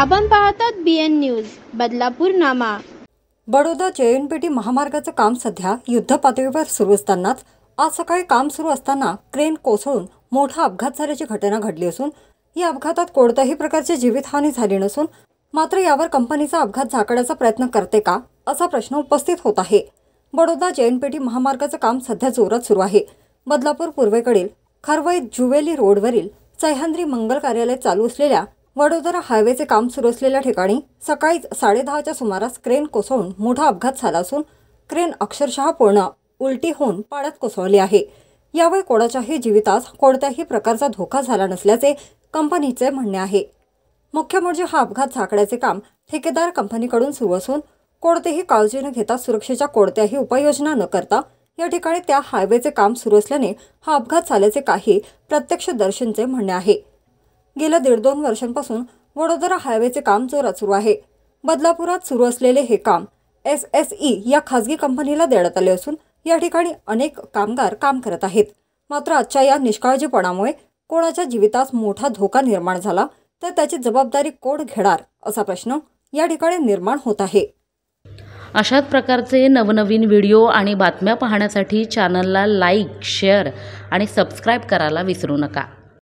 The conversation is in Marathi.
आपण पाहतात BN न्यूज बदलापूर नामा। बडोदा JNPT महामार्गाचं काम सध्या युद्धपातळीवर सुरू असतानाच आज सकाळी काम सुरू असताना क्रेन कोसळून मोठा अपघात झाल्याची घटना घडली असून या अपघातात कोणत्याही प्रकारची जीवितहानी झाली नसून मात्र यावर कंपनीचा अपघात झाकण्याचा प्रयत्न करते का असा प्रश्न उपस्थित होत आहे। बडोदा JNPT महामार्गाचं काम सध्या जोरात सुरू आहे। बदलापूर पूर्वेकडील खरवई जुवेली रोडवरील सह्याद्री मंगल कार्यालय चालू असलेल्या वडोदरा हायवेचे काम सुरू असलेल्या ठिकाणी सकाळी 10:30च्या सुमारास क्रेन कोसळून मोठा अपघात झाला असून क्रेन अक्षरशः पूर्ण उलटी होऊन पाण्यात कोसळली आहे। यावेळी कोणाच्याही जीवितास कोणत्याही प्रकारचा धोका झाला नसल्याचे कंपनीचे म्हणणे आहे। मुख्य म्हणजे हा अपघात झाकण्याचे काम ठेकेदार कंपनीकडून सुरू असून कोणतेही काळजी न घेता सुरक्षेच्या कोणत्याही उपाययोजना न करता या ठिकाणी त्या हायवेचे काम सुरू असल्याने हा अपघात झाल्याचे काही प्रत्यक्षदर्शींचे म्हणणे आहे। गेल्या 1.5-2 वर्षांपासून वडोदरा हायवेचे काम जोरात सुरू आहे। बदलापुरात सुरू असलेले हे काम SSE या खाजगी कंपनीला देण्यात आले असून या ठिकाणी अनेक कामगार काम करत आहेत। मात्र आजच्या या निष्काळजीपणामुळे कोणाच्या जीवितास मोठा धोका निर्माण झाला तर त्याची जबाबदारी कोण घेणार असा प्रश्न या ठिकाणी निर्माण होत आहे। अशाच प्रकारचे नवनवीन व्हिडिओ आणि बातम्या पाहण्यासाठी चॅनलला लाईक, शेअर आणि सबस्क्राईब करायला विसरू नका।